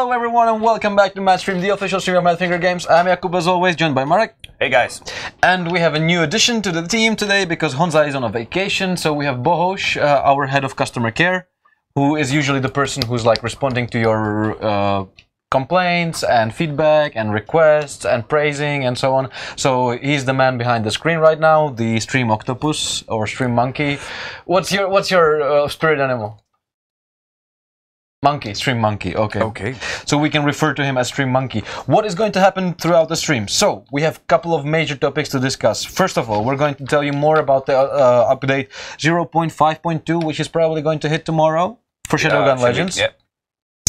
Hello everyone and welcome back to MADstream, the official stream of MADFINGER games. I'm Jakub as always, joined by Marek. Hey guys. And we have a new addition to the team today because Honza is on a vacation, so we have Bohos, our head of customer care, who is usually the person who's like responding to your complaints and feedback and requests and praising and so on. So he's the man behind the screen right now, the stream octopus or stream monkey. What's your spirit animal? Monkey, stream monkey, okay. So we can refer to him as stream monkey. What is going to happen throughout the stream? So, we have a couple of major topics to discuss. First of all, we're going to tell you more about the update 0.5.2, which is probably going to hit tomorrow for Shadowgun Legends. Yeah.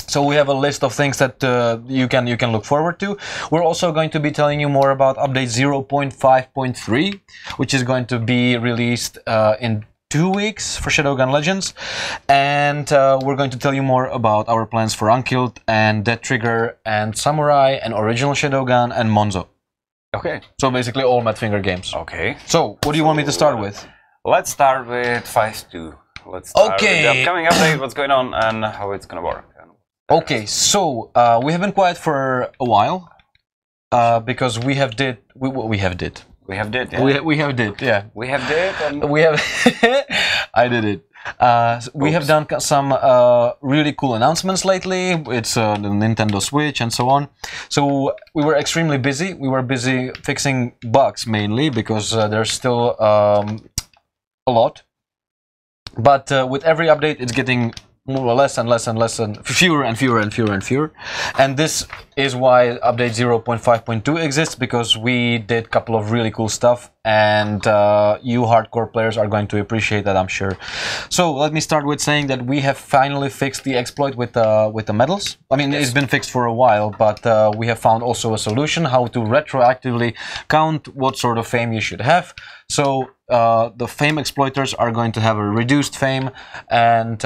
So we have a list of things that you can look forward to. We're also going to be telling you more about update 0.5.3, which is going to be released in 2 weeks for Shadowgun Legends, and we're going to tell you more about our plans for Unkilled and Dead Trigger and Samurai and Original Shadowgun and Monzo. Okay. So basically all MADFINGER games. Okay. So what do you want me to start with? Let's start with 5.2. Let's start with the upcoming update, what's going on and how it's gonna work. Okay, so we have been quiet for a while because we have did. We have did, yeah. I did it. We have done some really cool announcements lately. It's the Nintendo Switch and so on. So we were extremely busy. We were busy fixing bugs mainly because there's still a lot. But with every update, it's getting less and less and less and fewer and fewer and fewer and fewer. And this is why update 0.5.2 exists, because we did a couple of really cool stuff and you hardcore players are going to appreciate that, I'm sure. So let me start with saying that we have finally fixed the exploit with the medals. I mean, it's been fixed for a while, but we have found also a solution how to retroactively count what sort of fame you should have. So the fame exploiters are going to have a reduced fame, and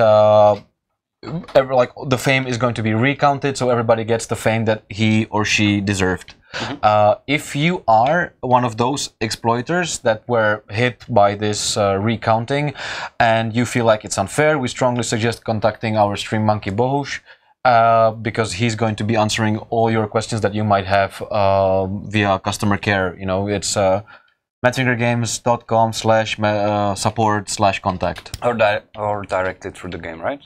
like the fame is going to be recounted, so everybody gets the fame that he or she deserved. If you are one of those exploiters that were hit by this recounting and you feel like it's unfair, we strongly suggest contacting our stream monkey Bohos, because he's going to be answering all your questions that you might have via customer care. You know, it's madfingergames.com/support/contact Or directed through the game, right?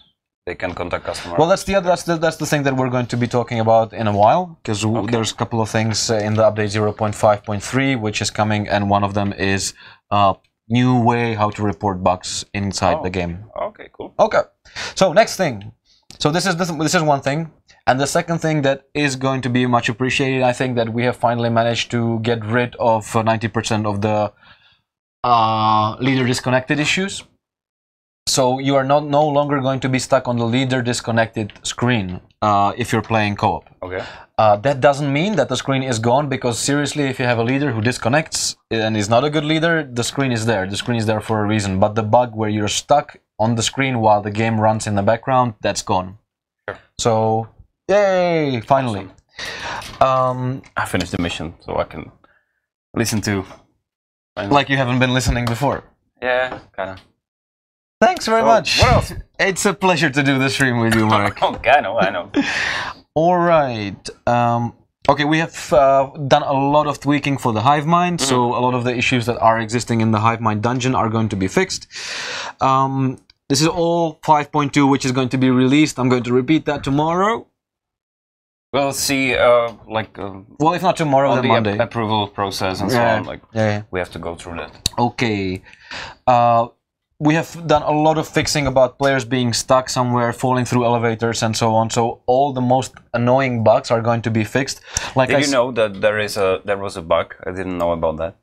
They can contact customer. Well, that's the thing that we're going to be talking about in a while, because there's a couple of things in the update 0.5.3 which is coming, and one of them is new way how to report bugs inside the game. Okay, cool. Okay, so next thing. So this is one thing, and the second thing that is going to be much appreciated, I think, that we have finally managed to get rid of 90% of the leader disconnected issues. So you are no longer going to be stuck on the leader disconnected screen if you're playing co-op. Okay. That doesn't mean that the screen is gone, because seriously, if you have a leader who disconnects and is not a good leader, the screen is there. The screen is there for a reason. But the bug where you're stuck on the screen while the game runs in the background, that's gone. Sure. So, yay! Finally. Awesome. I finished the mission, so I can listen to. Like you haven't been listening before. Yeah, kinda. Thanks very much. What else? It's a pleasure to do the stream with you, Marek. Okay, I know. All right. Okay, we have done a lot of tweaking for the Hive Mind, so a lot of the issues that are existing in the Hive Mind dungeon are going to be fixed. This is all 5.2, which is going to be released. I'm going to repeat that tomorrow. We'll see, well, if not tomorrow, then Monday. Approval process and so on. We have to go through that. Okay. We have done a lot of fixing about players being stuck somewhere, falling through elevators and so on. So all the most annoying bugs are going to be fixed. Like, did you know that there was a bug? I didn't know about that.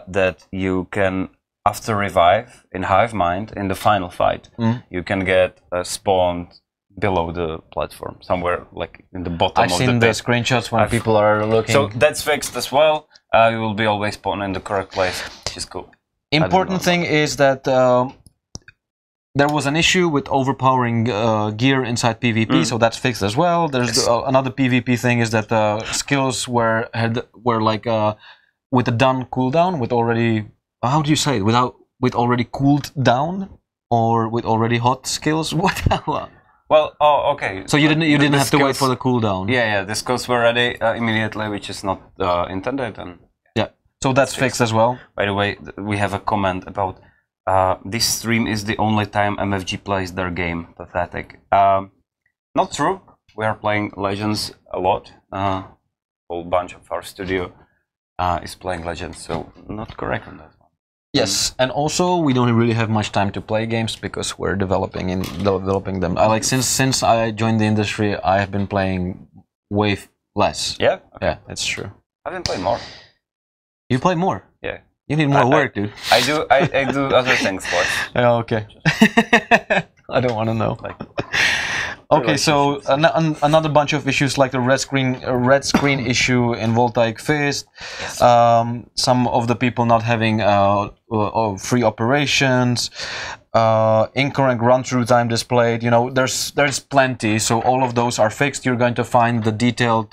That you can, after revive in Hive Mind in the final fight, you can get spawned below the platform, somewhere like in the bottom of the pit. I've seen the screenshots when people are looking. So that's fixed as well. You will be always spawned in the correct place, which is cool. Important thing is that there was an issue with overpowering gear inside PvP, so that's fixed as well. There's another PvP thing is that skills were like with a done cooldown, with already, how do you say it, with already cooled down, or with already hot skills. What? Well, oh, okay. So you didn't have to wait for the cooldown. Yeah, the skills were ready immediately, which is not intended. And yeah, so that's fixed as well. By the way, we have a comment about this stream is the only time MFG plays their game. Pathetic. Not true. We are playing Legends a lot. A whole bunch of our studio is playing Legends, so not correct on that one. Yes, and also we don't really have much time to play games because we're developing them. Since I joined the industry, I have been playing way less. Yeah. Okay. Yeah, that's true. I've been playing more. You play more. Yeah. You need more work, dude. I do other things, but. Oh, okay. I don't want to know. Okay, so another bunch of issues like the red screen issue in Voltaic Fist. Yes. Some of the people not having free operations, incorrect run-through time displayed. You know, there's plenty. So all of those are fixed. You're going to find the detailed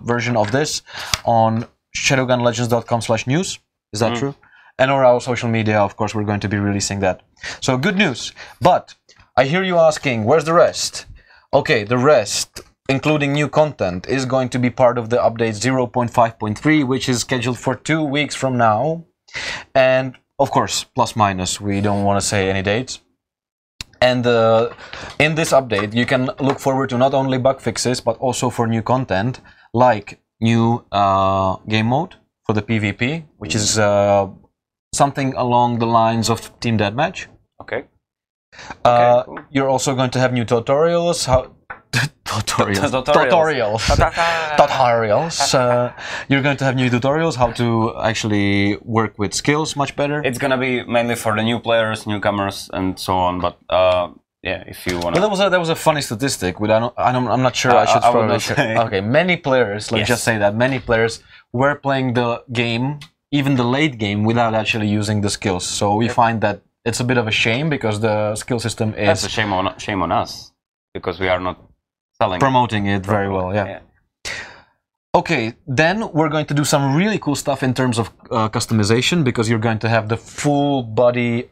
version of this on shadowgunlegends.com/news. Is that true? And on our social media, of course, we're going to be releasing that. So good news. But I hear you asking, where's the rest? Okay, the rest, including new content, is going to be part of the update 0.5.3, which is scheduled for 2 weeks from now. And, of course, plus minus, we don't want to say any dates. And in this update, you can look forward to not only bug fixes, but also for new content, like new game mode for the PvP, which is something along the lines of Team Deathmatch. Okay. Cool. You're also going to have new tutorials. You're going to have new tutorials how to actually work with skills much better. It's gonna be mainly for the new players, newcomers, and so on. But yeah, if you wanna. Well, that was a funny statistic. I'm not sure I should throw it. Okay, many players. Let's just say that many players were playing the game, even the late game, without actually using the skills. So we find that it's a bit of a shame because the skill system is. That's a shame on us because we are not promoting it very well. Yeah. Okay, then we're going to do some really cool stuff in terms of customization because you're going to have the full body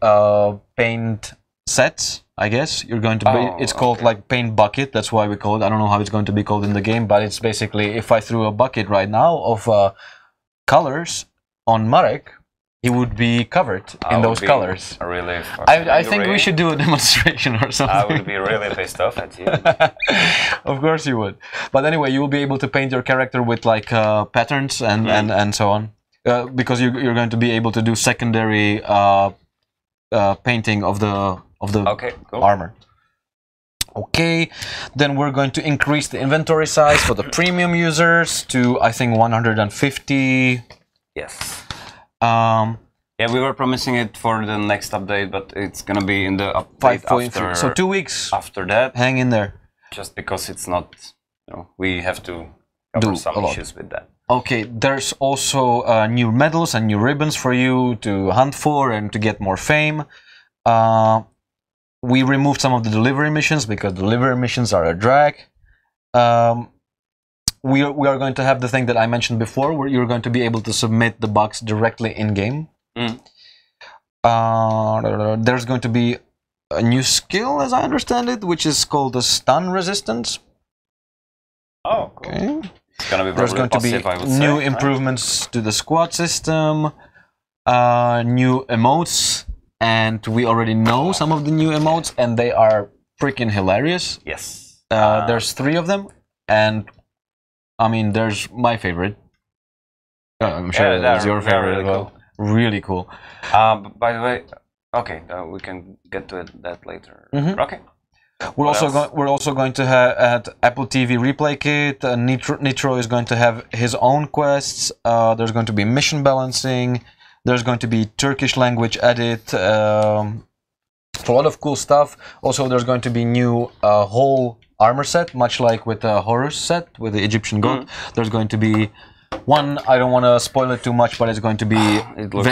paint sets. I guess you're going to be. It's called like paint bucket. That's why we call it. I don't know how it's going to be called in the game, but it's basically if I threw a bucket right now of colors on Marek, he would be covered in those colors. Really I think we should do a demonstration or something. I would be really pissed off at you. Of course you would. But anyway, you will be able to paint your character with like patterns and so on. Because you're going to be able to do secondary painting of the armor. Okay, then we're going to increase the inventory size for the premium users to I think 150. Yes. Yeah, we were promising it for the next update, but it's gonna be in the update 5.3. So 2 weeks after that. Hang in there. Just because it's not, we have to cover some issues with that. Okay, there's also new medals and new ribbons for you to hunt for and to get more fame. We removed some of the delivery missions because delivery missions are a drag. We are going to have the thing that I mentioned before, where you're going to be able to submit the bugs directly in-game. There's going to be a new skill, as I understand it, which is called the stun resistance. Oh, cool. Okay. It's gonna be There's going to be new improvements to the squad system, new emotes, and we already know some of the new emotes, and they are freaking hilarious. Yes. There's 3 of them, and I mean, there's my favorite. I'm sure that's your favorite as well. Really cool. By the way, okay, we can get to that later. Okay. We're also going to have Apple TV Replay Kit. Nitro is going to have his own quests. There's going to be mission balancing. There's going to be Turkish language edit. A lot of cool stuff. Also, there's going to be new whole armor set, much like with the Horus set with the Egyptian god. There's going to be one. I don't want to spoil it too much, but it's going to be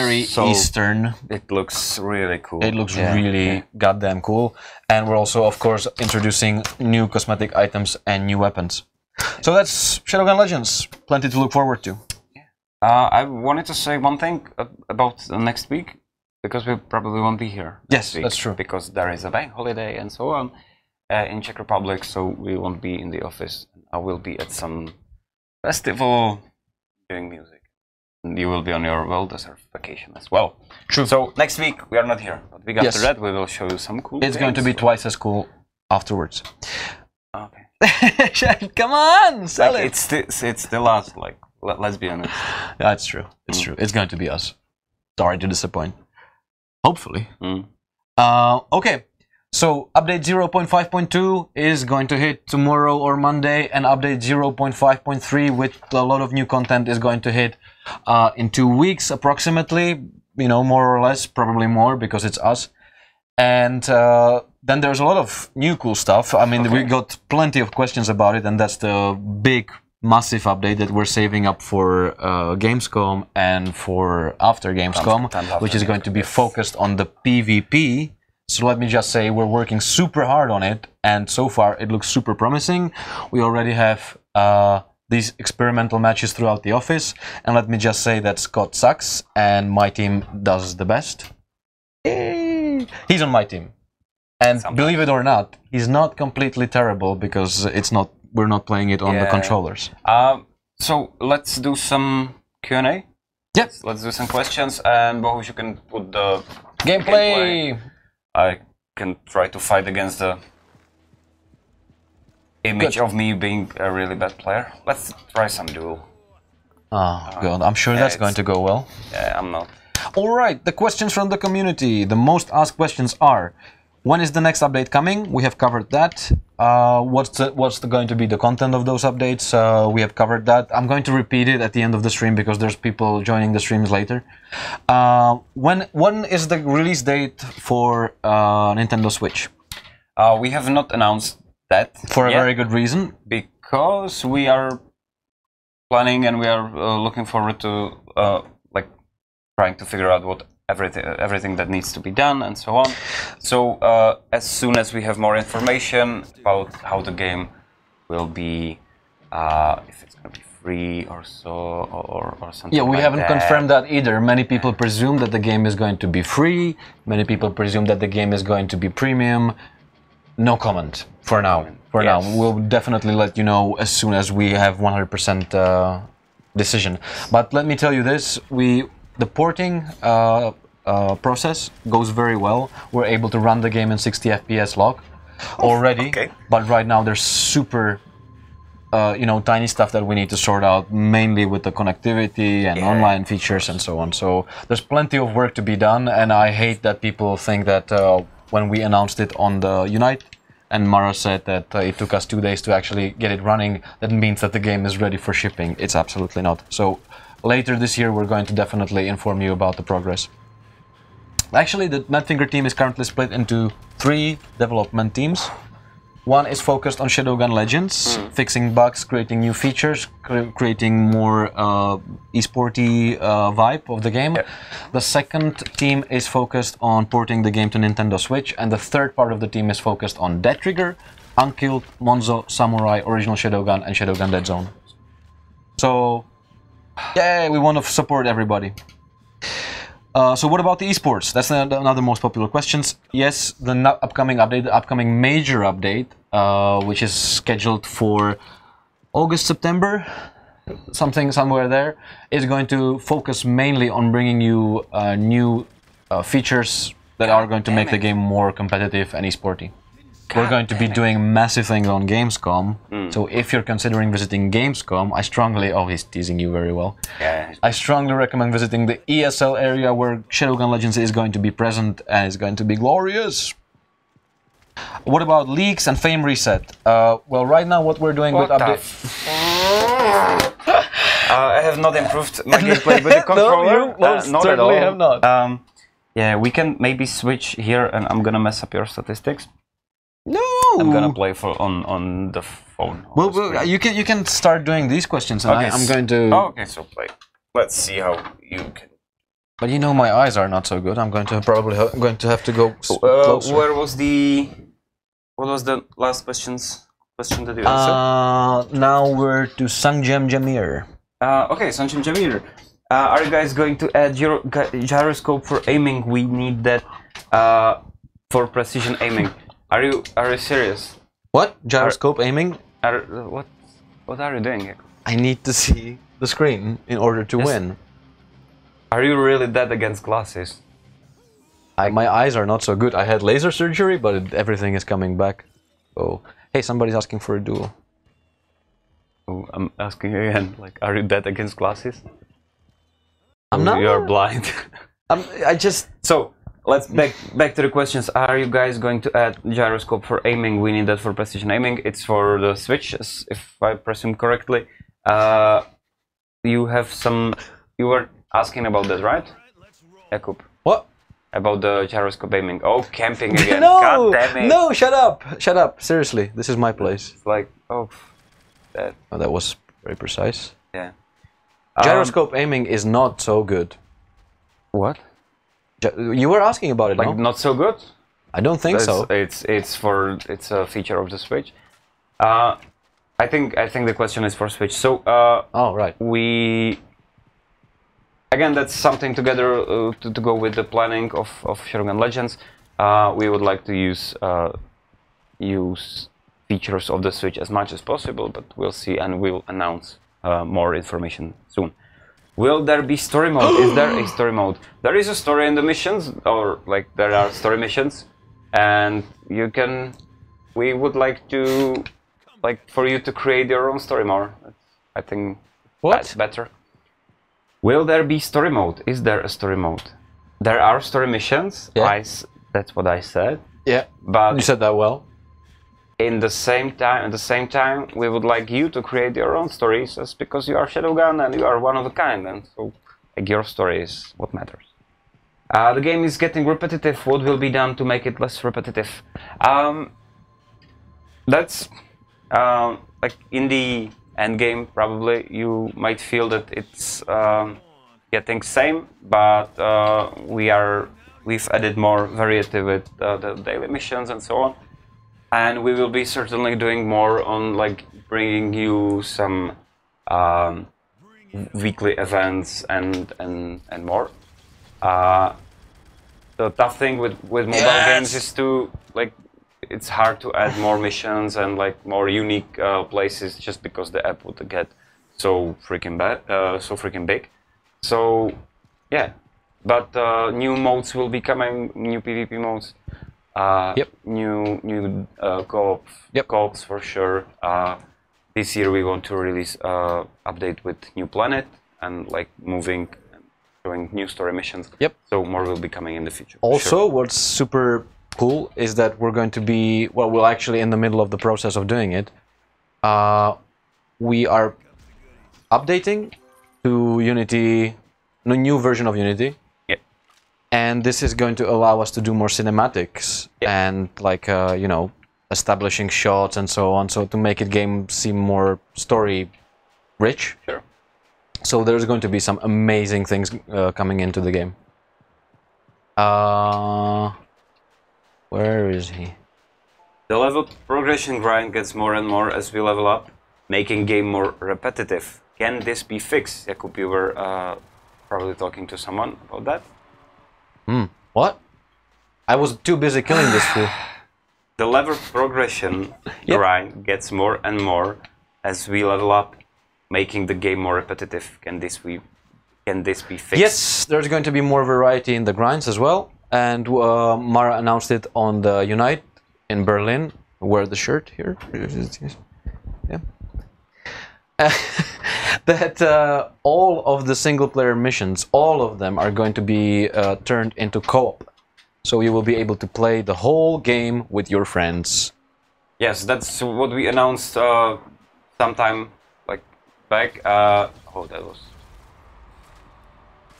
very Eastern. It looks really cool. It looks really goddamn cool. And we're also, of course, introducing new cosmetic items and new weapons. So that's Shadowgun Legends. Plenty to look forward to. I wanted to say one thing about next week, because we probably won't be here. Yes, that's true. Because there is a bank holiday and so on. in Czech Republic, so we won't be in the office. I will be at some festival doing music. And you will be on your well-deserved vacation as well. True. So next week we are not here, but week after that we will show you some cool It's going to be twice as cool afterwards. Okay. Come on, sell it. It's still us, like, let's be honest. That's true. It's true. It's going to be us. Sorry to disappoint. Hopefully. Okay. So update 0.5.2 is going to hit tomorrow or Monday, and update 0.5.3 with a lot of new content is going to hit in 2 weeks approximately, you know, more or less, probably more because it's us. And then there's a lot of new cool stuff. I mean, we got plenty of questions about it, and that's the big, massive update that we're saving up for Gamescom and for after Gamescom, which is going to be focused on the PvP. So let me just say we're working super hard on it, and so far it looks super promising. We already have these experimental matches throughout the office, and let me just say that Scott sucks and my team does the best. Yay! He's on my team, and believe it or not, he's not completely terrible because we're not playing it on the controllers. So let's do some Q&A. Yep. Let's do some questions, and Bohuš, you can put the gameplay. I can try to fight against the image of me being a really bad player. Let's try some duel. Oh, God. I'm sure that's going to go well. Yeah, I'm not. All right. The questions from the community. The most asked questions are, when is the next update coming? We have covered that. What's going to be the content of those updates? We have covered that. I'm going to repeat it at the end of the stream because there's people joining the streams later. When is the release date for Nintendo Switch? We have not announced that for a very good reason. Because we are planning and we are looking forward to like trying to figure out what everything that needs to be done and so on. So as soon as we have more information about how the game will be, if it's going to be free or so, or something. Yeah, we like haven't that. confirmed that either. Many people presume that the game is going to be free. Many people presume that the game is going to be premium. No comment for now. Now, we'll definitely let you know as soon as we have 100% decision. But let me tell you this: the porting process goes very well. We're able to run the game in 60 FPS lock already, but right now there's super, tiny stuff that we need to sort out, mainly with the connectivity and online features and so on. So there's plenty of work to be done, and I hate that people think that when we announced it on the Unite, and Mara said that it took us 2 days to actually get it running, that means that the game is ready for shipping. It's absolutely not. So later this year, we're going to definitely inform you about the progress. Actually, the MADFINGER team is currently split into 3 development teams. One is focused on Shadowgun Legends, fixing bugs, creating new features, creating more esporty vibe of the game. The second team is focused on porting the game to Nintendo Switch, and the third part of the team is focused on Dead Trigger, Unkilled, Monzo, Samurai, Original Shadowgun, and Shadowgun Dead Zone. So, yeah, we want to support everybody. So what about the esports? That's another most popular questions. Yes, the upcoming update, the upcoming major update, which is scheduled for August, September, somewhere there, is going to focus mainly on bringing you new features that are going to make the game more competitive and esporty. We're going to be doing massive things on Gamescom, so if you're considering visiting Gamescom, I strongly... Oh, he's teasing you very well. I strongly recommend visiting the ESL area where Shadowgun Legends is going to be present and is going to be glorious. What about leaks and Fame Reset? Well, right now what we're doing with update... I have not improved my gameplay with the controller. No, you not at all. have not. Yeah, we can maybe switch here, and I'm gonna mess up your statistics. No, I'm gonna play on the phone. Well, you can start doing these questions, and I'm going to. Oh, okay, so play. Let's see how you can. But you know, my eyes are not so good. I'm going to probably have to go closer. What was the last question that you answered? Now we're to Sanjem Jamir. Okay, Sanjem Jamir. Are you guys going to add gyroscope for aiming? We need that for precision aiming. Are you serious? What? Gyroscope aiming? What are you doing, Jakub? I need to see the screen in order to win. Are you really dead against glasses? My eyes are not so good. I had laser surgery, but everything is coming back. Oh, hey, somebody's asking for a duel. Oh, I'm asking again, like, are you dead against glasses? I'm not. You are blind. I just... So, let's back to the questions. Are you guys going to add gyroscope for aiming? We need that for precision aiming. It's for the Switch, if I presume correctly. You have some... You were asking about that, right? Jakub. What? About the gyroscope aiming. Oh, camping again. No! God damn it. No, shut up! Shut up. Seriously, this is my place. It's like, oh, that. Oh, that was very precise. Yeah. Gyroscope aiming is not so good. What? You were asking about it, like, no? not so good? I don't think so. It's a feature of the Switch. I think the question is for Switch. So oh, right. Again, that's something together to go with the planning of Shogun Legends. We would like to use features of the Switch as much as possible, but we'll see, and we'll announce more information soon. Will there be story mode? Is there a story mode? There is a story in the missions, or like there are story missions, and you can. We would like to, like, for you to create your own story more. I think that's better. Will there be story mode? Is there a story mode? There are story missions. Yeah. That's what I said. Yeah. But you said that well. At the same time, we would like you to create your own stories, just because you are Shadowgun and you are one of a kind, and so like, your story is what matters. The game is getting repetitive. What will be done to make it less repetitive? That's like in the end game. Probably you might feel that it's getting same, but we've added more variety with the daily missions and so on. And we will be certainly doing more on like bringing you some weekly events and more. The tough thing with mobile games is to like it's hard to add more missions and like more unique places just because the app would get so freaking big. So yeah, but new modes will be coming, new PvP modes. New co-ops for sure. This year we want to release update with new planet and like moving and showing new story missions. Yep. So more will be coming in the future. Also, what's super cool is that we're going to be, well, we're actually in the middle of the process of doing it. We are updating to Unity, a new version of Unity. And this is going to allow us to do more cinematics and like, you know, establishing shots and so on. So to make it game seem more story rich. Sure. So there's going to be some amazing things coming into the game. Where is he? The level progression grind gets more and more as we level up, making game more repetitive. Can this be fixed? Jakub, you were probably talking to someone about that. What? I was too busy killing this fool. The level progression grind gets more and more as we level up, making the game more repetitive. Can this be fixed? Yes, there's going to be more variety in the grinds as well. And Mara announced it on the Unite in Berlin. Wear the shirt here. Yeah. That all of the single-player missions, all of them are going to be turned into co-op. So you will be able to play the whole game with your friends. Yes, that's what we announced sometime like back. Oh, that was...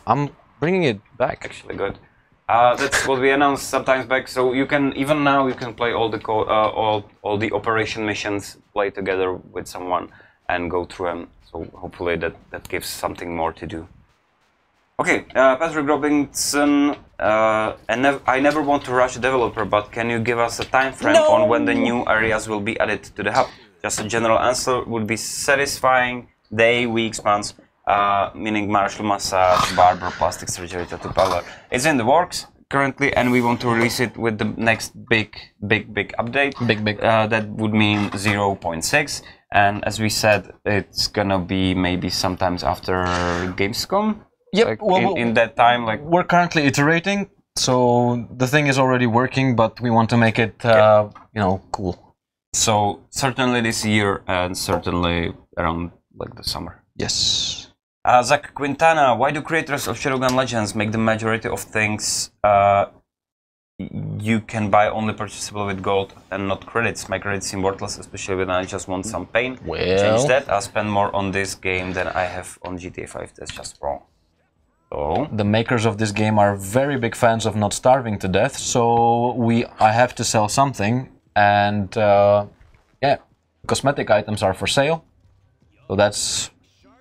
I'm bringing it back. Actually good. That's what we announced sometimes back. So you can, even now, you can play all the operation missions, play together with someone and go through them. So hopefully that gives something more to do. Okay, Patrick Robinson, I never want to rush a developer, but can you give us a time frame on when the new areas will be added to the hub? Just a general answer would be satisfying. Day, weeks, months, meaning martial massage, barber, plastic surgery, tattoo parlor. It's in the works. currently, and we want to release it with the next big update. That would mean 0.6, and as we said, it's gonna be maybe sometimes after Gamescom. Yep. Like in that time, like we're currently iterating, so the thing is already working, but we want to make it, you know, cool. So certainly this year, and certainly around like the summer. Yes. Zach Quintana, why do creators of Shadowgun Legends make the majority of things you can buy only purchasable with gold and not credits? My credits seem worthless, especially when I just want some pain. Well, change that. I'll spend more on this game than I have on GTA 5. That's just wrong. So the makers of this game are very big fans of not starving to death, so I have to sell something, and yeah, cosmetic items are for sale. So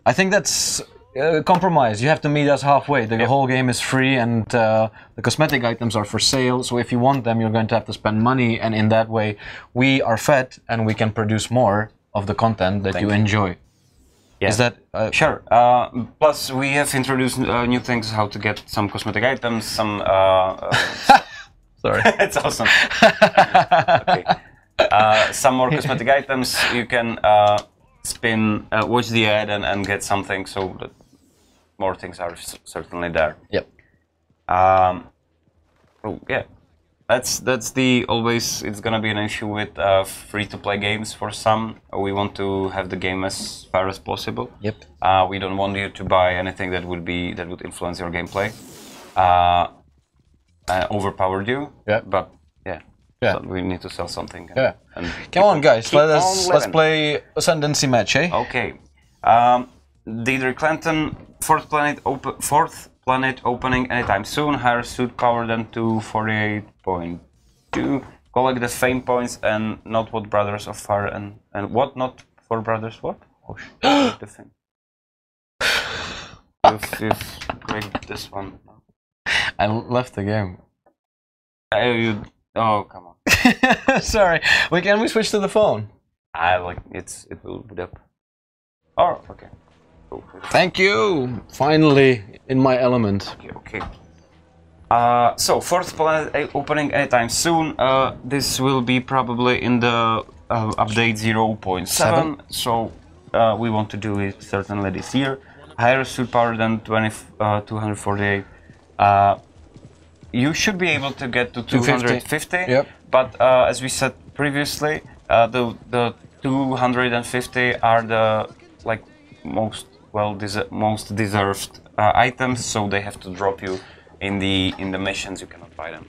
I think that's a compromise. You have to meet us halfway. The whole game is free, and the cosmetic items are for sale. So if you want them, you're going to have to spend money, and in that way, we are fed and we can produce more of the content that you enjoy. Yeah. Is that sure? Plus, we have introduced new things, how to get some cosmetic items, some. Sorry, it's awesome. Okay. Some more cosmetic items. You can watch the ad and get something. So that more things are certainly there. Yep. Oh yeah. That's the always. It's gonna be an issue with free-to-play games for some. We want to have the game as fair as possible. Yep. We don't want you to buy anything that would influence your gameplay, overpowered you. Yeah. But yeah. Yeah. So we need to sell something. And come on, guys. Let's play Ascendancy match, eh? Okay. Deidre Clinton, fourth planet opening anytime soon. Higher suit power than 248.2. Collect the fame points and not what Brothers of Fire and what not for Brothers what? Oh shit. The thing. You've clicked this one. I left the game. Oh come on. Sorry. Can we switch to the phone? It will boot up. Oh okay. Thank you! Finally, in my element. Okay. So, fourth planet opening anytime soon. This will be probably in the update 0.7. So, we want to do it certainly this year. Higher suit power than 248. You should be able to get to 250. Yep. But as we said previously, the 250 are the most deserved items, so they have to drop you in the missions. You cannot buy them.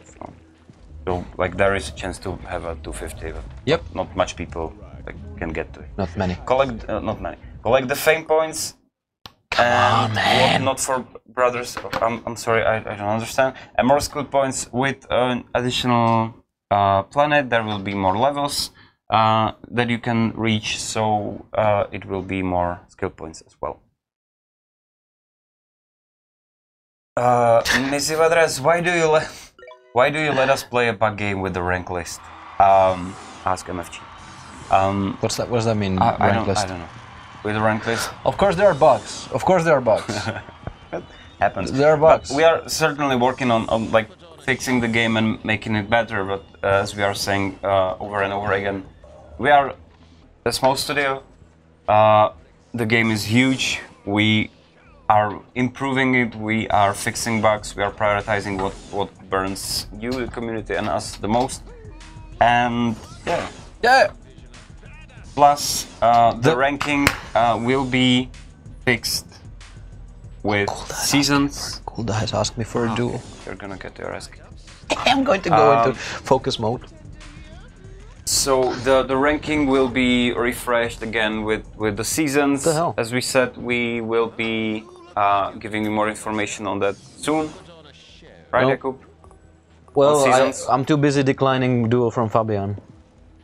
So like there is a chance to have a 250. But yep. Not much people can get to it. Not many. Not many. Collect the fame points. Come on, man. Not for Brothers. I'm sorry, I don't understand. And more skill points with an additional planet. There will be more levels that you can reach. So it will be more skill points as well. Missy Vadras, why do you let us play a bug game with the rank list? Ask MFG. What does that mean? I don't know. With the rank list? Of course there are bugs. Of course there are bugs. It happens. There are bugs. But we are certainly working on like fixing the game and making it better. But as we are saying over and over again, we are a small studio. The game is huge. We are improving it, we are fixing bugs, we are prioritizing what burns you, the community, and us the most. And yeah. Plus, the ranking will be fixed with seasons. Kulda has asked me for a duel. You're gonna get your ass kicked. I'm going to go into focus mode. So the ranking will be refreshed again with the seasons. What the hell? As we said, we will be giving you more information on that soon. Right, Jakub? Well, I'm too busy declining duel from Fabian.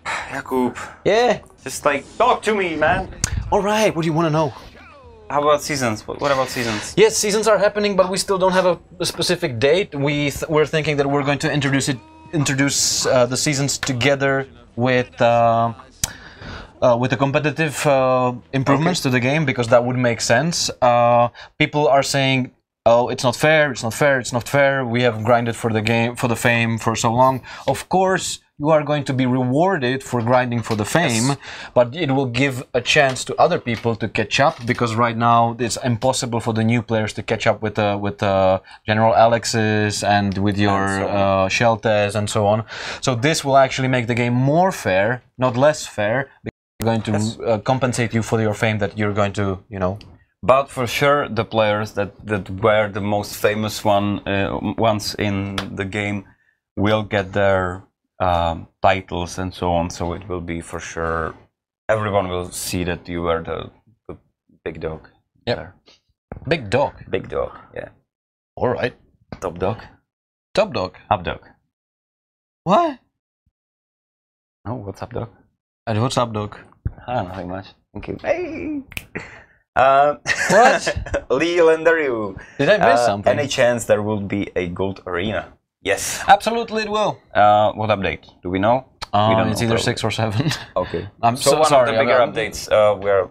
Jakub. Yeah? Just talk to me, man. Alright, what do you want to know? How about seasons? What about seasons? Yes, seasons are happening, but we still don't have a specific date. We're thinking that we're going to introduce the seasons together with the competitive improvements to the game, because that would make sense. People are saying oh, it's not fair, it's not fair, it's not fair, we have grinded for the game, for the fame for so long. Of course, you are going to be rewarded for grinding for the fame, but it will give a chance to other people to catch up, because right now it's impossible for the new players to catch up with General Alex's and with your Sheltes and so on. So this will actually make the game more fair, not less fair, because it's going to compensate you for your fame that you're going to, you know. But for sure, the players that were the most famous ones in the game will get their titles and so on. So it will be for sure. Everyone will see that you were the big dog. Yeah. Big dog. Big dog. Yeah. All right. Top dog. Top dog. Up dog. What? Oh, what's up, dog? And what's up, dog? Nothing much. Thank you. Hey. What? Legendary. Did I miss something? Any chance there will be a gold arena? Yes. Absolutely, it will. What update? Do we know? We don't it's know, either probably. 6 or 7. Okay. I'm so one sorry. of the bigger updates. We're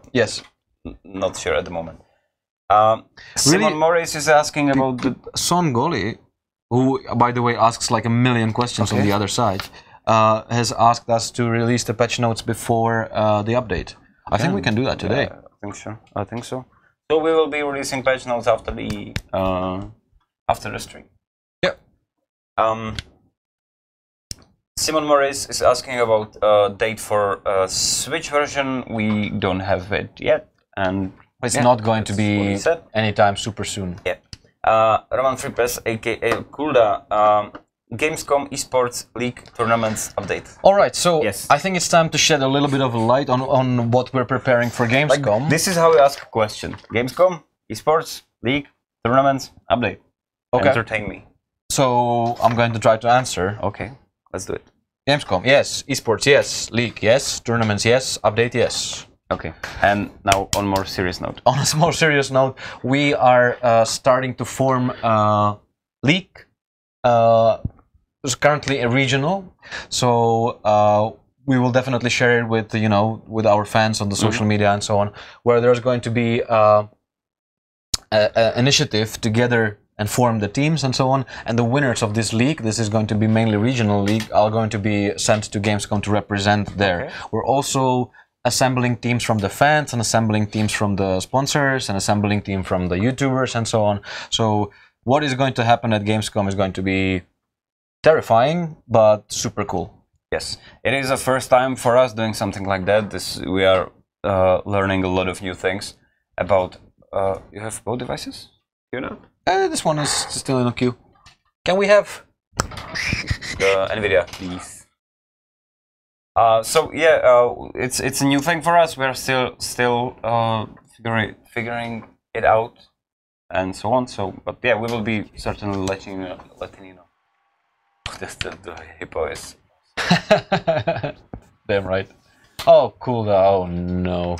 not sure at the moment. Simon Morris is asking about the Son Goli, who, by the way, asks like a million questions on the other side, has asked us to release the patch notes before the update. I think we can do that today. Yeah, I think so. So we will be releasing patch notes after the stream. Yep. Simon Morris is asking about date for Switch version. We don't have it yet, and it's not going to be anytime super soon. Yeah. Roman Fripes, aka Kulda, Gamescom Esports League Tournaments update. All right, so I think it's time to shed a little bit of light on what we're preparing for Gamescom. Like, this is how we ask a question. Gamescom, Esports, League, Tournaments, update. Okay. Entertain me. So I'm going to try to answer. Okay, let's do it. Gamescom, yes. Esports, yes. League, yes. Tournaments, yes. Update, yes. Okay, and now on a more serious note. On a more serious note, we are starting to form League. It's currently a regional, so we will definitely share it with with our fans on the social media and so on, where there's going to be an initiative together and form the teams and so on, and the winners of this league, this is going to be mainly regional league, are going to be sent to Gamescom to represent there. Okay. We're also assembling teams from the fans and assembling teams from the sponsors and assembling team from the YouTubers and so on. So what is going to happen at Gamescom is going to be terrifying, but super cool. Yes, it is the first time for us doing something like that. We are learning a lot of new things about. You have both devices? You know? This one is still in a queue. Can we have the NVIDIA, please? So yeah, it's a new thing for us. We're still figuring it out and so on. So, but yeah, we will be certainly letting you know. The hippo is. Damn right. Oh, cool. Oh no.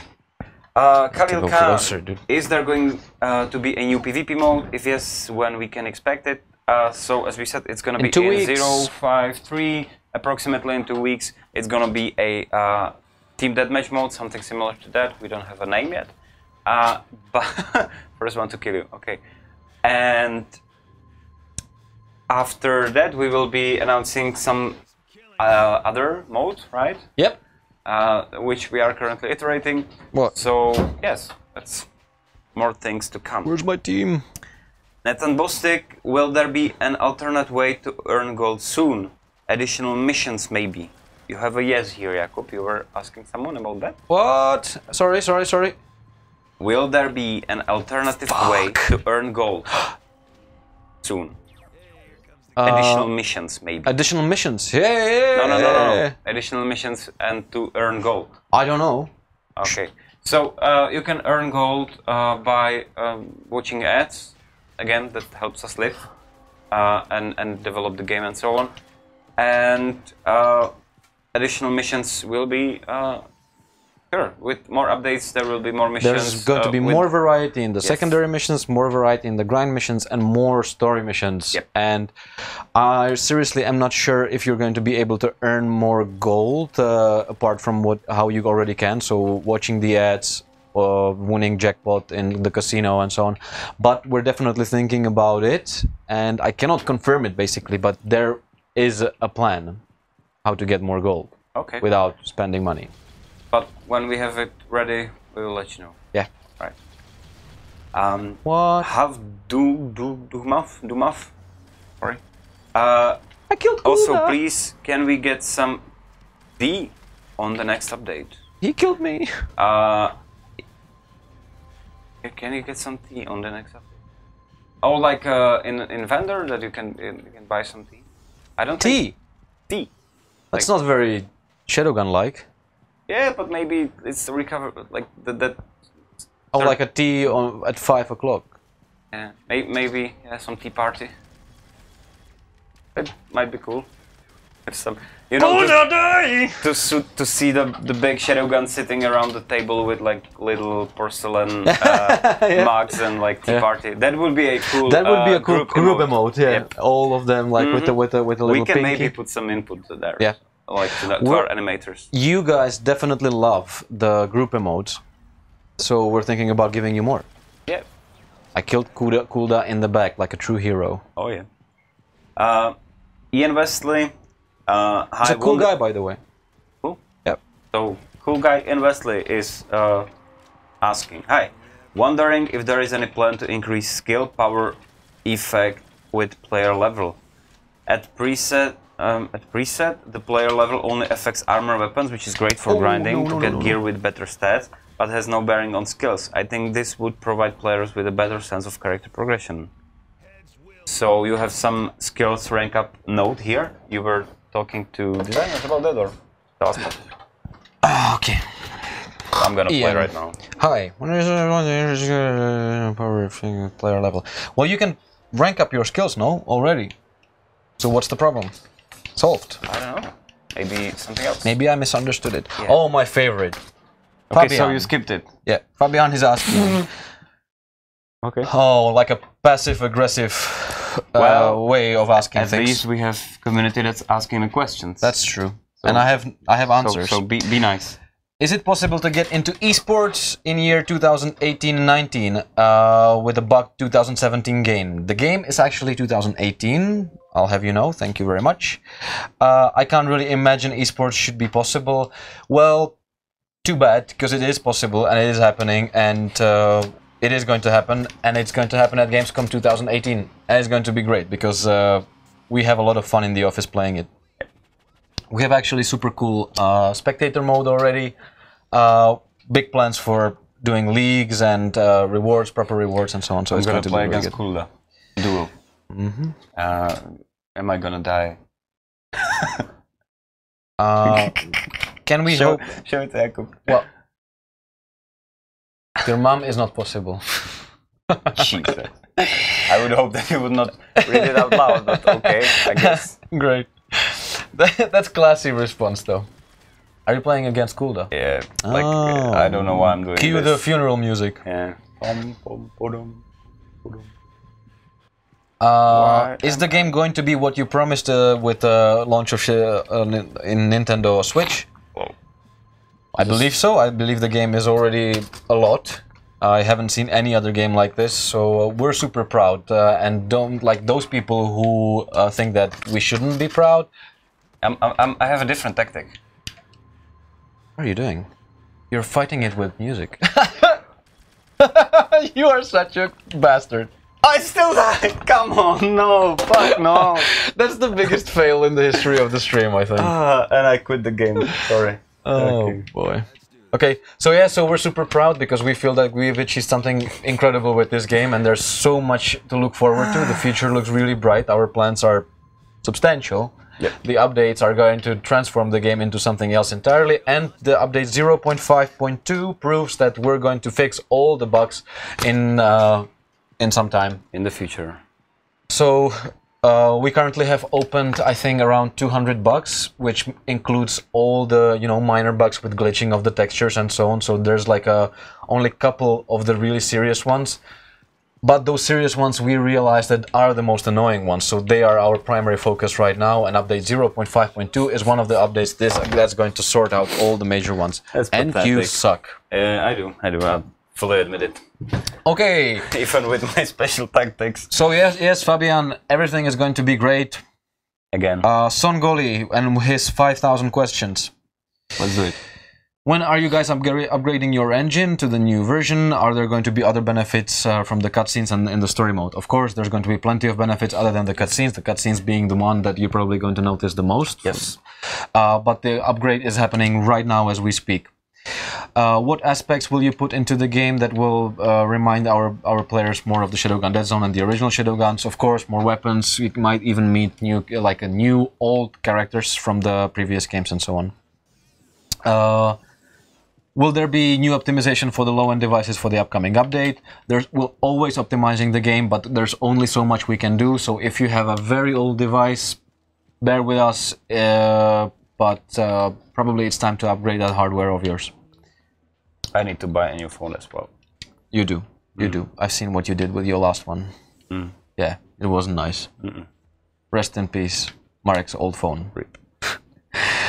Khalil Khan, is there going to be a new PvP mode? If yes, when we can expect it? So as we said, it's going to be in 053, approximately in 2 weeks. It's going to be a team deathmatch mode, something similar to that. We don't have a name yet. But first one to kill you, okay. And after that, we will be announcing some other mode, right? Yep. Which we are currently iterating. What? So, yes, that's more things to come. Where's my team? Nathan Bostic, will there be an alternate way to earn gold soon? Additional missions, maybe? You have a yes here, Jakub. You were asking someone about that? What? Sorry. Will there be an alternative way to earn gold soon? Additional missions, maybe. Additional missions? Yeah. No. Additional missions and to earn gold. I don't know. Okay. So you can earn gold by watching ads. Again, that helps us live and develop the game and so on. And additional missions will be sure. With more updates, there will be more missions. There's going to be more variety in the secondary missions, more variety in the grind missions, and more story missions. Yep. And I seriously am not sure if you're going to be able to earn more gold apart from how you already can. So watching the ads, winning jackpot in the casino and so on. But we're definitely thinking about it, and I cannot confirm it basically, but there is a plan how to get more gold without spending money. But when we have it ready, we will let you know. Yeah. Right. What? Have Dumaf? Sorry. I killed Kulda. Also, please, can we get some D on the next update? He killed me. Can you get some tea on the next update? Oh, like in vendor that you can buy some tea. I don't tea. Tea. That's not very Shadowgun-like. Yeah, but maybe it's recover like that. Oh, like a tea at 5 o'clock. Yeah, maybe some tea party. It might be cool. If some, you know, to see the big Shadowgun sitting around the table with like little porcelain mugs and like tea party. That would be a cool. That would be a cool group emote. Yeah, yep. All of them like with a little we can pinky. Maybe put some input to there. Yeah, like to our animators. You guys definitely love the group emotes, so we're thinking about giving you more. Yeah. I killed Kulda in the back like a true hero. Oh yeah. Ian Wesley. He's a cool guy, by the way. Cool? Yep. So, cool guy Ian Wesley is asking, hi, wondering if there is any plan to increase skill power effect with player level. At preset, the player level only affects armor weapons, which is great for grinding to get gear with better stats, but has no bearing on skills. I think this would provide players with a better sense of character progression. So you have some skills rank up note here. You were talking to designers about that, or okay. I'm gonna play right now. Hi. Power player level. Well, you can rank up your skills, no? Already. So what's the problem? Solved. I don't know. Maybe something else. Maybe I misunderstood it. Yeah. Oh, my favorite. Okay, Fabian. so you skipped it. Yeah, Fabian is asking. Okay. Oh, like a passive-aggressive way of asking things. At least we have community that's asking the questions. That's true. So, and I have answers. So be nice. Is it possible to get into esports in year 2018-19 with a bug 2017 game? The game is actually 2018. I'll have you know. Thank you very much. I can't really imagine esports should be possible. Well, too bad, because it is possible and it is happening, and it is going to happen, and it's going to happen at Gamescom 2018, and it's going to be great because we have a lot of fun in the office playing it. We have actually super cool spectator mode already, big plans for doing leagues and rewards, proper rewards, and so on. So I'm it's going to play be against Kulda. Duel. Am I gonna die? Can we hope? Show it to Jakub. Well, your mom is not possible. Jesus. I would hope that you would not read it out loud, but okay, I guess. Great. That's classy response, though. Are you playing against Kulda? Yeah, like, I don't know why I'm doing Cue this. the funeral music. Yeah. Is the game going to be what you promised with the launch of in Nintendo Switch? Whoa. I believe so. I believe the game is already a lot. I haven't seen any other game like this, so we're super proud. And don't like those people who think that we shouldn't be proud. I have a different tactic. What are you doing? You're fighting it with music. You are such a bastard. I still died! Come on, no, fuck no! That's the biggest fail in the history of the stream, I think. And I quit the game, sorry. Oh, okay. Boy. Okay, so yeah, so we're super proud because we feel that we've achieved something incredible with this game, and there's so much to look forward to. The future looks really bright, our plans are substantial. Yep. The updates are going to transform the game into something else entirely, and the update 0.5.2 proves that we're going to fix all the bugs in some time. In the future. So, we currently have opened, I think, around 200 bugs, which includes all the, you know, minor bugs with glitching of the textures and so on. So there's like only a couple of the really serious ones. But those serious ones, we realize that are the most annoying ones, so they are our primary focus right now. And update 0.5.2 is one of the updates that's going to sort out all the major ones. That's and pathetic. you suck. I do. I fully admit it. Okay. Even with my special tactics. So yes, Fabian, everything is going to be great. Again. Son Goli and his 5,000 questions. Let's do it. When are you guys upgrading your engine to the new version? Are there going to be other benefits from the cutscenes and in the story mode? Of course, there's going to be plenty of benefits other than the cutscenes being the one that you're probably going to notice the most. Yes. But the upgrade is happening right now as we speak. What aspects will you put into the game that will remind our players more of the Shadowgun Dead Zone and the original Shadowguns? Of course, more weapons. You might even meet new old characters from the previous games and so on. Will there be new optimization for the low-end devices for the upcoming update? We're always optimizing the game, but there's only so much we can do. So if you have a very old device, bear with us. But probably it's time to upgrade that hardware of yours. I need to buy a new phone as well. You do. You do. I've seen what you did with your last one. Yeah, it wasn't nice. Rest in peace, Marek's old phone. RIP.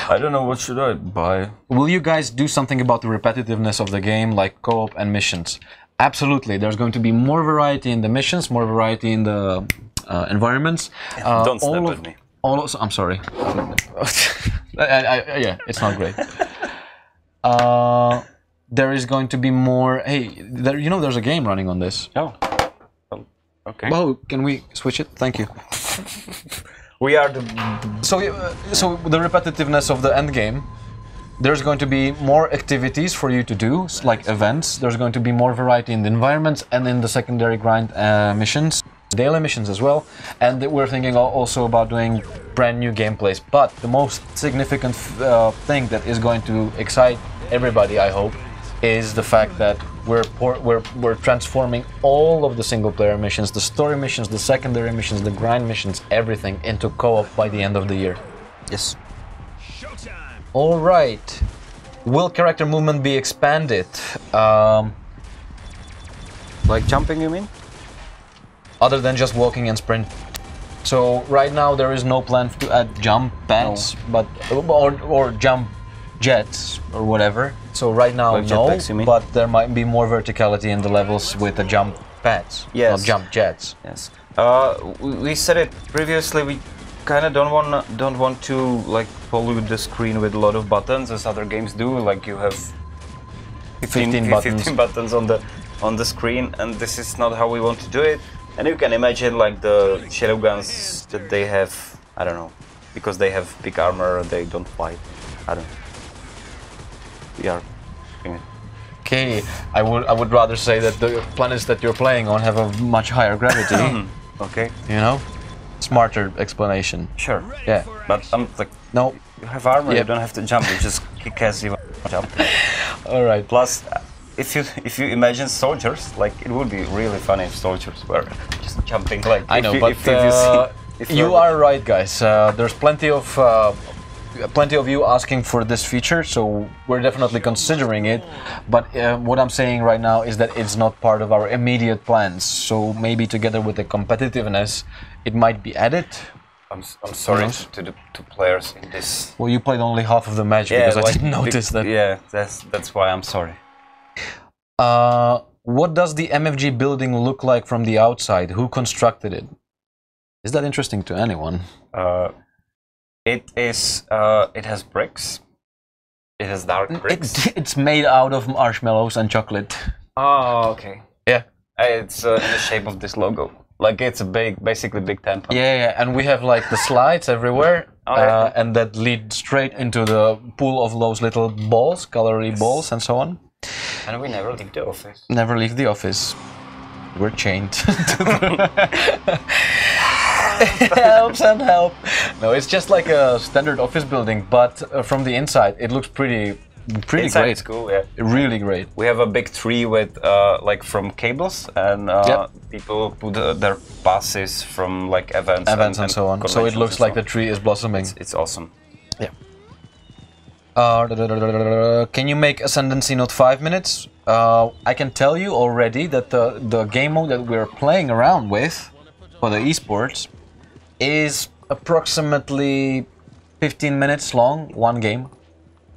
I don't know, what should I buy? Will you guys do something about the repetitiveness of the game, like co-op and missions? Absolutely. There's going to be more variety in the missions, more variety in the environments. Don't snap at me. I'm sorry. Yeah, it's not great. There is going to be more. Hey, there's a game running on this. Oh. Okay. Well, can we switch it? Thank you. We are the... So the repetitiveness of the end game. There's going to be more activities for you to do, like events. There's going to be more variety in the environments and in the secondary grind missions. Daily missions as well, and we're thinking also about doing brand new gameplays. But the most significant thing that is going to excite everybody, I hope, is the fact that we're transforming all of the single-player missions, the story missions, the secondary missions, the grind missions, everything into co-op by the end of the year. Yes. All right. Will character movement be expanded? Like jumping, you mean? Other than just walking and sprint. So right now there is no plan to add jump pads, but or jump jets or whatever. So right now like no, jetpacks, you mean? but there might be more verticality in the levels with the jump pads, yes. not jump jets. Yes. We said it previously. We kind of don't want to like pollute the screen with a lot of buttons as other games do. Like you have 15 buttons on the screen, and this is not how we want to do it. And you can imagine like the Shadowguns that they have, I don't know, because they have big armor, they don't fly. I don't know. We are. Okay, I would rather say that the planets that you're playing on have a much higher gravity. Okay. You know, smarter explanation. Sure. Yeah. But I'm like, no, you have armor, yep. You don't have to jump. You just kick ass, you jump. All right. Plus, if you imagine soldiers, like it would be really funny if soldiers were just jumping like. I know, you are right, guys. There's plenty of you asking for this feature, so we're definitely considering it. But what I'm saying right now is that it's not part of our immediate plans. So maybe together with the competitiveness, it might be added. I'm sorry to players in this. Well, you played only half of the match because I didn't notice that. Yeah, that's why I'm sorry. What does the MFG building look like from the outside? Who constructed it? Is that interesting to anyone? It is. It has bricks. It has dark bricks. It's made out of marshmallows and chocolate. Oh, okay. Yeah. It's in the shape of this logo. Like it's a basically big temple. Yeah, and we have like the slides everywhere, and that lead straight into the pool of those little balls, calorie balls, and so on. And we never leave the office. Never leave the office. We're chained. Helps and help. No, it's just like a standard office building, but from the inside it looks pretty inside great. It's cool, yeah. Really great. We have a big tree with like from cables, and people put their passes from like events and so on. So it looks like the tree is blossoming. It's awesome. Yeah. Can you make Ascendancy not 5 minutes? I can tell you already that the game mode that we're playing around with for the esports is approximately 15 minutes long, one game.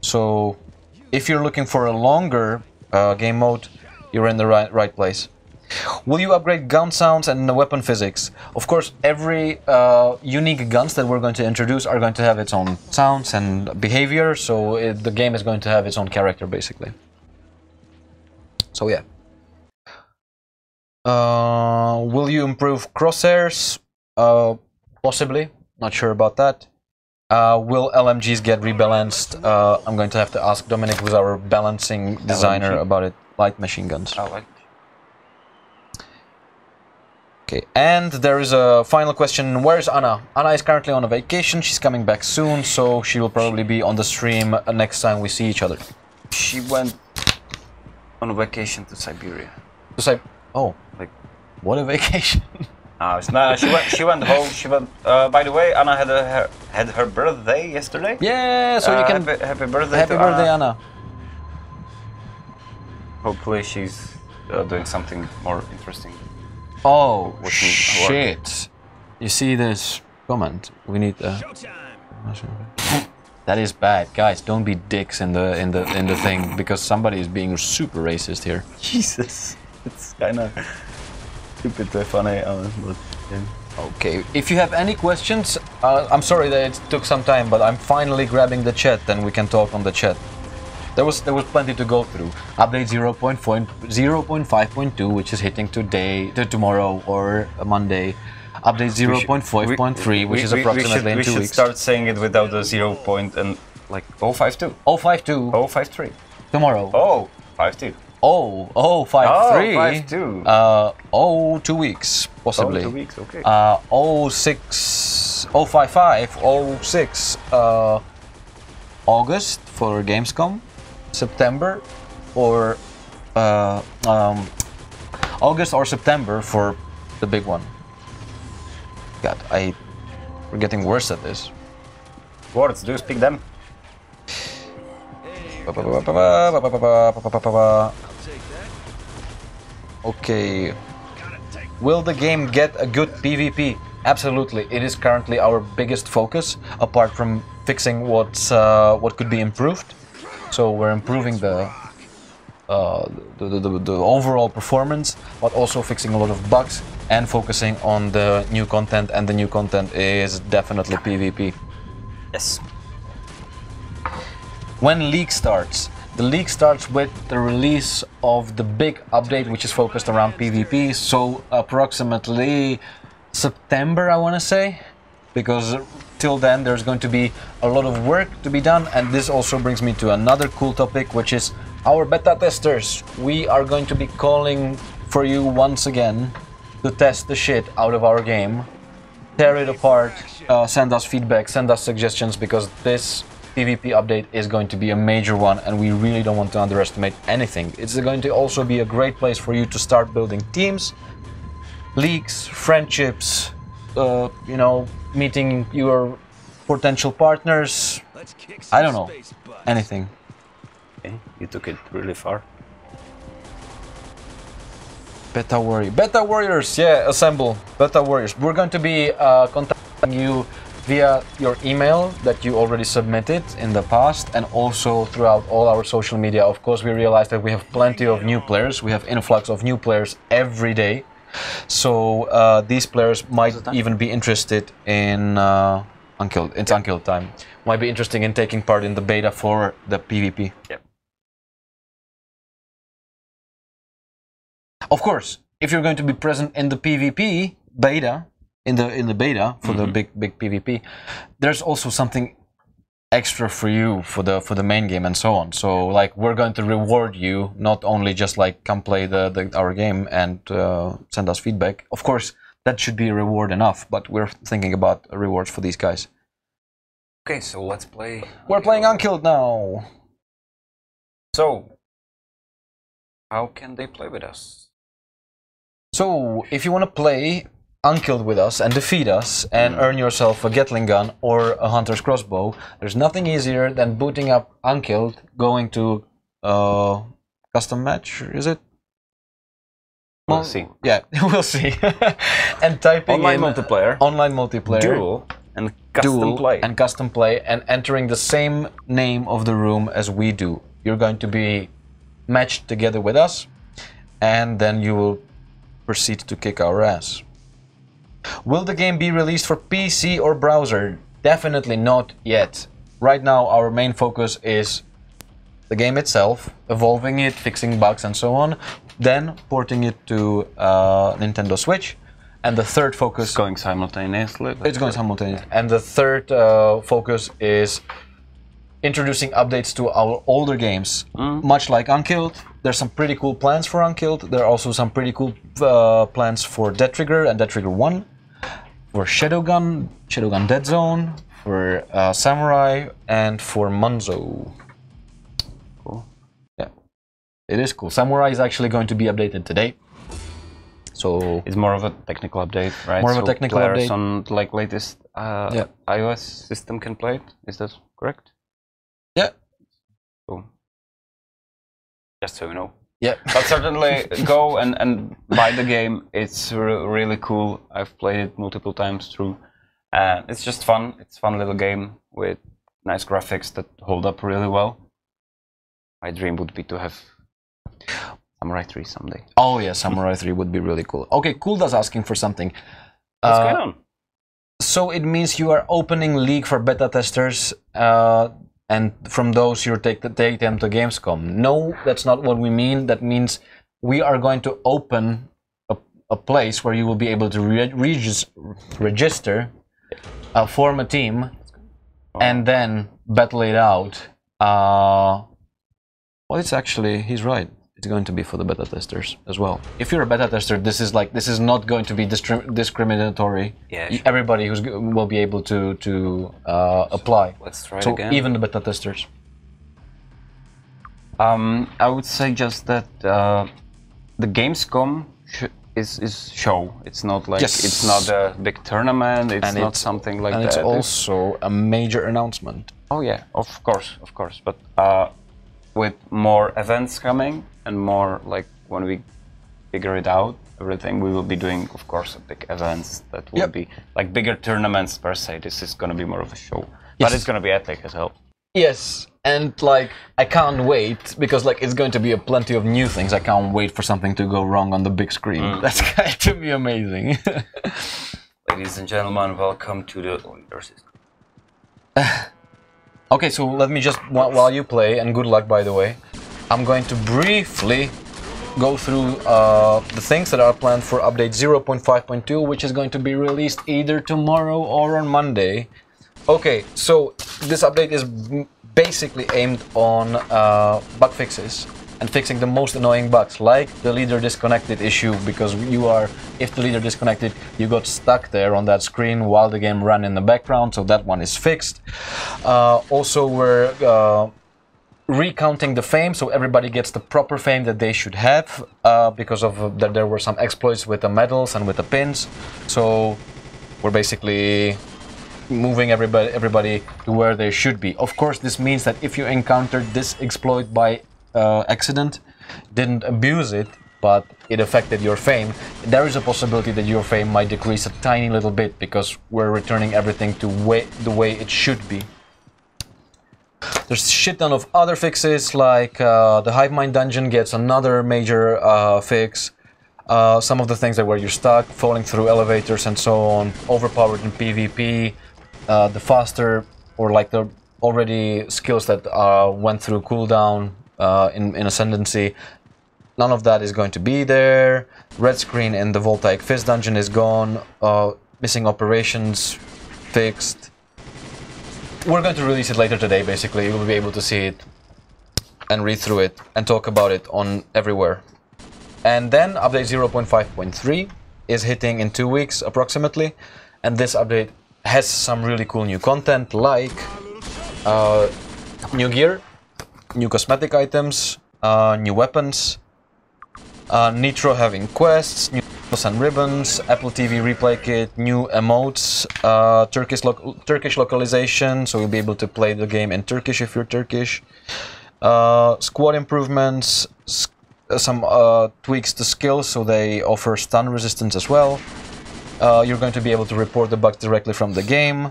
So if you're looking for a longer game mode, you're in the right place. Will you upgrade gun sounds and the weapon physics? Of course, every unique guns that we're going to introduce are going to have its own sounds and behavior, so the game is going to have its own character, basically. So yeah. Will you improve crosshairs? Possibly. Not sure about that. Will LMGs get rebalanced? I'm going to have to ask Dominic, who's our balancing designer, about it. Light machine guns. Oh, light. Okay, and there is a final question. Where is Anna? Anna is currently on a vacation. She's coming back soon, so she will probably be on the stream next time we see each other. She went on a vacation to Siberia. Oh, like, what a vacation! No, she went home. She went. By the way, Anna had her birthday yesterday. Yeah, so you can happy birthday. Happy birthday, Anna. Hopefully, she's doing something more interesting. Oh shit! You see this comment? We need. That is bad, guys. Don't be dicks in the thing, because somebody is being super racist here. Jesus, it's kind of stupid, funny. But, yeah. Okay, if you have any questions, I'm sorry that it took some time, but I'm finally grabbing the chat, and we can talk on the chat. There was plenty to go through. Update 0.5.2, which is hitting tomorrow or Monday. Update 0.5.3, which is approximately in 2 weeks. We should start saying it without the 0. And like 052. 052. 053. Tomorrow. Oh, 52. Oh, 053. 2 weeks, possibly. Oh, 2 weeks, okay. 06, 055, 06, August for Gamescom. September or August or September for the big one. God, we're getting worse at this. Words, do you speak them? Okay. Will the game get a good PvP? Absolutely. It is currently our biggest focus, apart from fixing what could be improved. So we're improving the overall performance, but also fixing a lot of bugs and focusing on the new content. And the new content is definitely PvP. Yes. When League starts? The League starts with the release of the big update, which is focused around PvP. So approximately September, I want to say, because till then there's going to be a lot of work to be done. And this also brings me to another cool topic, which is our beta testers. We are going to be calling for you once again to test the shit out of our game, tear it apart, send us feedback, send us suggestions, because this PvP update is going to be a major one, and we really don't want to underestimate anything. It's going to also be a great place for you to start building teams, leagues, friendships, you know, meeting your potential partners. I don't know, anything. Okay, you took it really far. Beta Warriors, yeah, assemble. Beta Warriors. We're going to be contacting you via your email that you already submitted in the past, and also throughout all our social media. Of course, we realize that we have plenty of new players. We have influx of new players every day. So these players might even be interested in Unkilled. It's Unkilled time. Might be interested in taking part in the beta for the PvP. Yep. Of course, if you're going to be present in the PvP beta, in the beta for the big PvP, there's also something extra for you for the main game and so on. So like, we're going to reward you, not only just like come play our game and send us feedback. Of course, that should be a reward enough, but we're thinking about rewards for these guys. Okay, so let's play. We're playing Unkilled now. So, how can they play with us? So, if you want to play Unkilled with us and defeat us and earn yourself a Gatling gun or a Hunter's crossbow, there's nothing easier than booting up Unkilled, going to custom match, is it? We'll see. Yeah, we'll see. And typing online in multiplayer, duel and custom play, and entering the same name of the room as we do. You're going to be matched together with us, and then you will proceed to kick our ass. Will the game be released for PC or browser? Definitely not yet. Right now our main focus is the game itself, evolving it, fixing bugs and so on, then porting it to Nintendo Switch. And the third focus... It's going simultaneously. It's going simultaneously. And the third focus is introducing updates to our older games. Much like Unkilled, there's some pretty cool plans for Unkilled. There are also some pretty cool plans for Dead Trigger and Dead Trigger 1. For Shadowgun, Shadowgun Dead Zone, for Samurai, and for Munzo. Cool. Yeah, it is cool. Samurai is actually going to be updated today. So it's more of a technical update, right? More of a technical players update. On like latest iOS system can play it. Is that correct? Yeah. Cool. Just so you know. Yeah. But certainly go and buy the game. It's really cool. I've played it multiple times through. And it's just fun. It's a fun little game with nice graphics that hold up really well. My dream would be to have Samurai 3 someday. Oh yeah, Samurai 3 would be really cool. Okay, Kulda's asking for something. What's going on? So it means you are opening League for beta testers, and from those you take them to Gamescom. No, that's not what we mean. That means we are going to open a place where you will be able to register, form a team, and then battle it out. Well, it's actually, he's right. It's going to be for the beta testers as well. If you're a beta tester, this is not going to be discriminatory. Yeah, sure. Everybody will be able to apply. Let's try it again. Even the beta testers. I would say just that the Gamescom is show. It's not like it's not a big tournament. It's not something like that. And it's also a major announcement. Oh yeah, of course. But with more events coming and more like when we figure it out, everything, we will be doing, of course, big events that will be like bigger tournaments per se. This is going to be more of a show, but it's going to be epic as hell. Yes, and like I can't wait because like it's going to be plenty of new things. I can't wait for something to go wrong on the big screen. That's going to be amazing. Ladies and gentlemen, welcome to the university. Okay, so let me just, while you play, and good luck by the way, I'm going to briefly go through the things that are planned for update 0.5.2, which is going to be released either tomorrow or on Monday. Okay, so this update is basically aimed on bug fixes and fixing the most annoying bugs, like the leader disconnected issue, because if the leader disconnected, you got stuck there on that screen while the game ran in the background, so that one is fixed. Also, we're recounting the fame, so everybody gets the proper fame that they should have, because of that there were some exploits with the medals and with the pins. So we're basically moving everybody to where they should be. Of course, this means that if you encountered this exploit by accident, didn't abuse it, but it affected your fame, there is a possibility that your fame might decrease a tiny little bit because we're returning everything to the way it should be. There's a shit ton of other fixes, like the Hive Mind dungeon gets another major fix. Some of the things that where you're stuck, falling through elevators and so on, overpowered in PvP, the faster or like the already skills that went through cooldown in Ascendancy, none of that is going to be there. Red screen in the Voltaic Fist dungeon is gone. Missing operations fixed. We're going to release it later today, basically. You will be able to see it and read through it and talk about it on everywhere. And then update 0.5.3 is hitting in 2 weeks approximately, and this update has some really cool new content, like new gear, new cosmetic items, new weapons, Nitro having quests, new Plus and ribbons, Apple TV replay kit, new emotes, Turkish localization, so you'll be able to play the game in Turkish if you're Turkish. Squad improvements, some tweaks to skills, so they offer stun resistance as well. You're going to be able to report the bugs directly from the game.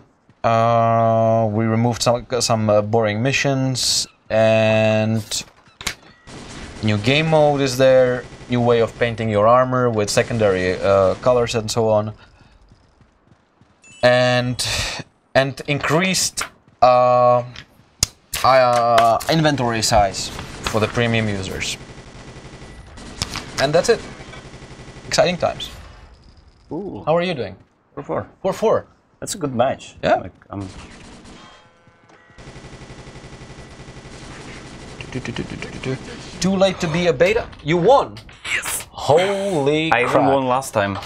We removed some boring missions, and new game mode is there. New way of painting your armor with secondary colors and so on, and increased inventory size for the premium users. And that's it. Exciting times. Ooh. How are you doing? 4-4. 4-4. That's a good match. Yeah. Like, Too late to be a beta? You won! yes! Holy crap. I even won last time.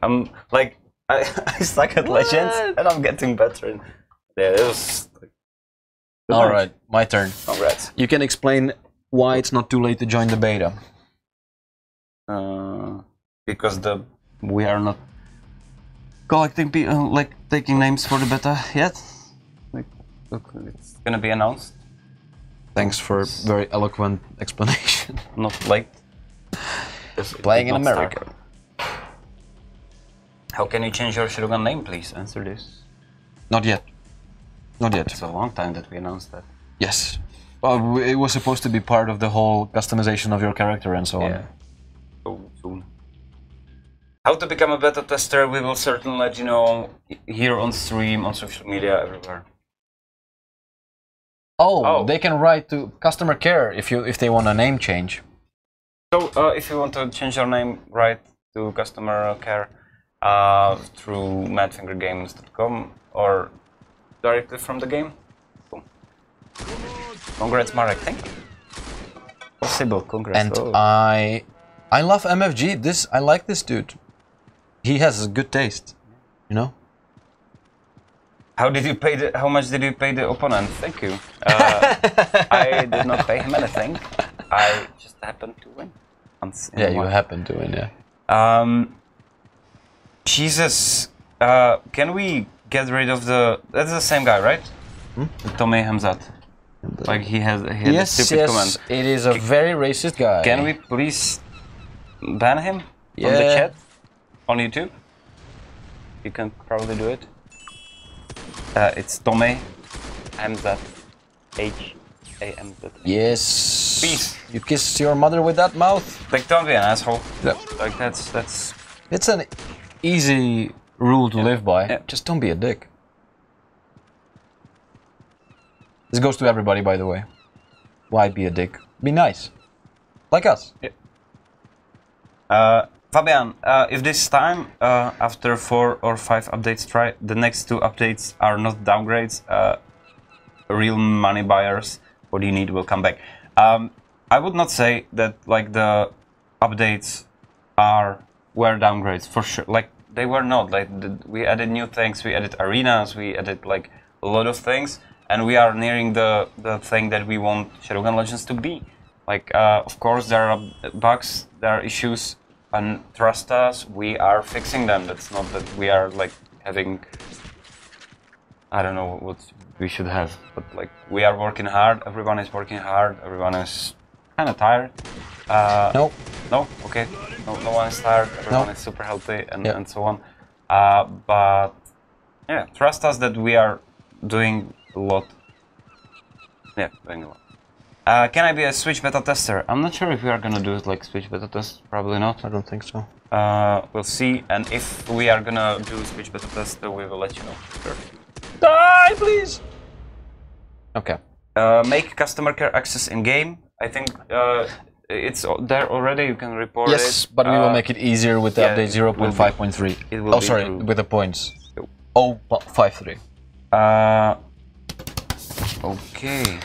I'm like, I suck at Legends, and I'm getting better. And yeah, it was... Like, alright, my turn. Congrats. You can explain why it's not too late to join the beta. Because we are not collecting people, like taking names for the beta yet. Like, look, it's gonna be announced. Thanks for very eloquent explanation. Not late. Playing in America. Start. How can you change your Shogun name, please? Answer this. Not yet. Not yet. It's a long time that we announced that. Yes. Well, it was supposed to be part of the whole customization of your character and so on. Yeah. So soon. How to become a beta tester, we will certainly let you know here on stream, on social media, everywhere. Oh, they can write to customer care if they want a name change. So if you want to change your name, write to customer care through madfingergames.com or directly from the game. Cool. Congrats, Marek. Thank you. Possible. Congrats. And I love MFG. I like this dude. He has a good taste, you know. How much did you pay the opponent? Thank you. I did not pay him anything. I just happened to win. Yeah, you happened to win. Yeah. Jesus. Can we get rid of the? That's the same guy, right? Tommy Hamzat. Like he has a stupid comment. It is a very racist guy. Can we please ban him from the chat on YouTube? You can probably do it. It's Tommy Hamzat. H-A-M-Z. Yes. Peace. You kiss your mother with that mouth? Like, don't be an asshole. Yeah. Like that's. It's an easy rule to live by. Yeah. Just don't be a dick. This goes to everybody, by the way. Why be a dick? Be nice. Like us. Yeah. Fabian, if this time, after 4 or 5 updates, the next 2 updates are not downgrades, real money buyers, what you need will come back. I would not say that like the updates were downgrades for sure. Like they were not. Like we added new things, we added arenas, we added like a lot of things, and we are nearing the thing that we want Shadowgun Legends to be. Like of course there are bugs, there are issues. And trust us, we are fixing them. That's not that we are like having, I don't know what we should have, but like we are working hard. Everyone is working hard. Everyone is kind of tired. No. No. Okay. No one is tired. Everyone is super healthy and so on. But yeah, trust us that we are doing a lot. Yeah, doing a lot. Can I be a Switch beta tester? I'm not sure if we are gonna do it like Switch beta test. Probably not. I don't think so. We'll see. And if we are gonna do Switch beta test, we will let you know. Sure. Die, please. Okay. Make customer care access in game. I think it's there already. You can report it. Yes, but we will make it easier with the update 0.5.3. It will oh, sorry, improved. with the points. 0.53. Okay.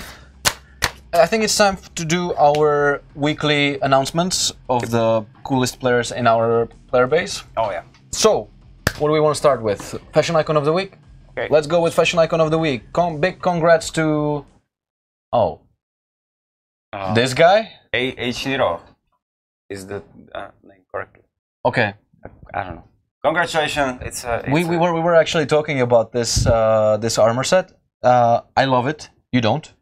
I think it's time to do our weekly announcements of the coolest players in our player base. Oh yeah. So, what do we want to start with? Fashion icon of the week? Okay. Let's go with fashion icon of the week. Big congrats to... Oh. This guy? H-Niro is the name correctly. Okay. I don't know. Congratulations! We were actually talking about this this armor set. I love it. You don't.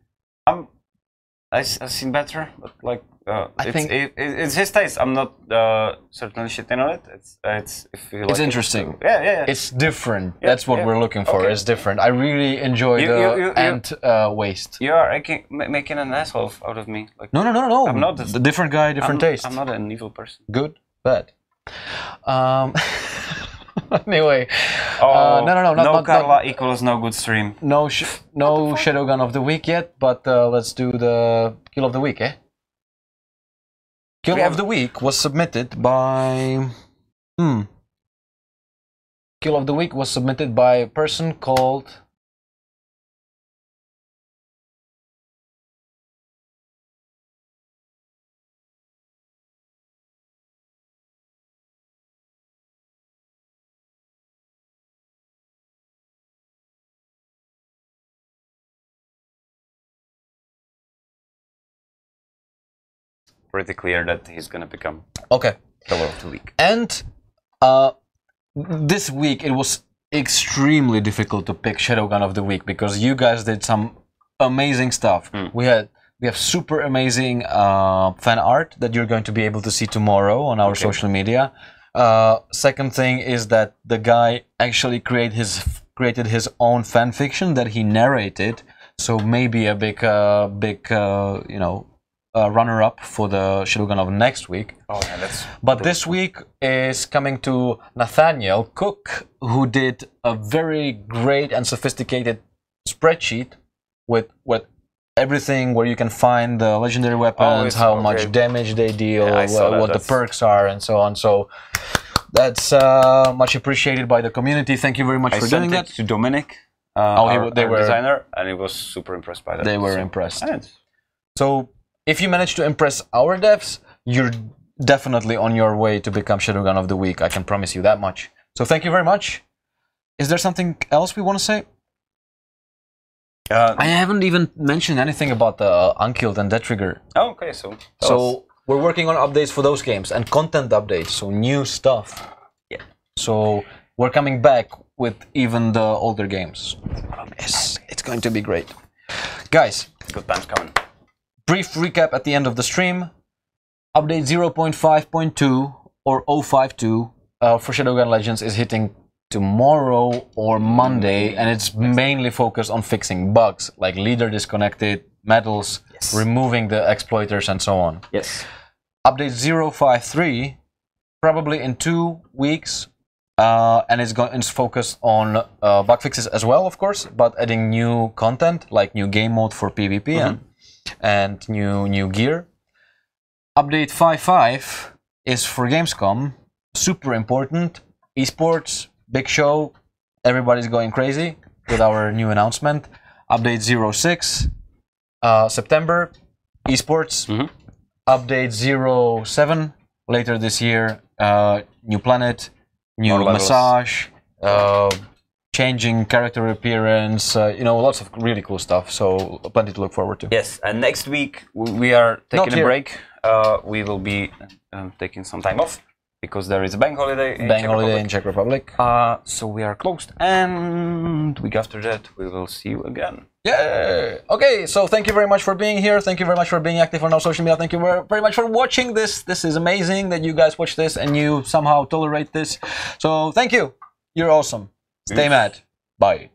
I've seen better, but like I think it's his taste. I'm not certainly shitting on it. It's if you like it's interesting. Yeah. It's different. That's what we're looking for. Okay. It's different. I really enjoy the ant waist. You are making an asshole out of me. Like, No. I'm not the different guy, different taste. I'm not an evil person. Good, bad. Anyway, no Carla equals no good stream. No Shadowgun of the week yet, but let's do the kill of the week, eh? Kill of the week was submitted by Kill of the week was submitted by a person called Pretty clear that he's gonna become killer of the week. And this week it was extremely difficult to pick Shadowgun of the week because you guys did some amazing stuff. We have super amazing fan art that you're going to be able to see tomorrow on our social media. Second thing is that the guy actually created his own fan fiction that he narrated, so maybe a big you know, runner-up for the Shadowgun of next week. But this week is coming to Nathaniel Cook, who did a very great and sophisticated spreadsheet with everything where you can find the legendary weapons, how much damage they deal, what the perks are, and so on. So that's much appreciated by the community. Thank you very much for doing that. To Dominic, our designer, and he was super impressed by that. They were impressed. So if you manage to impress our devs, you're definitely on your way to become Shadowgun of the week. I can promise you that much. So thank you very much. Is there something else we want to say? I haven't even mentioned anything about the Unkilled and Dead Trigger. Oh, okay, so we're working on updates for those games and content updates, so new stuff. Yeah. So we're coming back with even the older games. Yes, it's going to be great. Guys, good times coming. Brief recap at the end of the stream. Update 0.5.2 or 052 for Shadowgun Legends is hitting tomorrow or Monday, and it's mainly focused on fixing bugs like leader disconnected, medals, removing the exploiters, and so on. Yes. Update 053 probably in 2 weeks, and it's focused on bug fixes as well, of course, but adding new content like new game mode for PvP and new gear. Update 5.5 is for Gamescom, super important. Esports, big show, everybody's going crazy with our new announcement. Update 06, September, esports. Update 07, later this year, new planet, new massage, changing character appearance, you know, lots of really cool stuff, so plenty to look forward to. Yes, and next week we are taking a break. We will be taking some time off because there is a bank holiday in Czech Republic. So we are closed, and week after that we will see you again. Yeah. Okay, so thank you very much for being here. Thank you very much for being active on our social media. Thank you very much for watching this. This is amazing that you guys watch this and you somehow tolerate this. So thank you. You're awesome. Stay mad. Bye.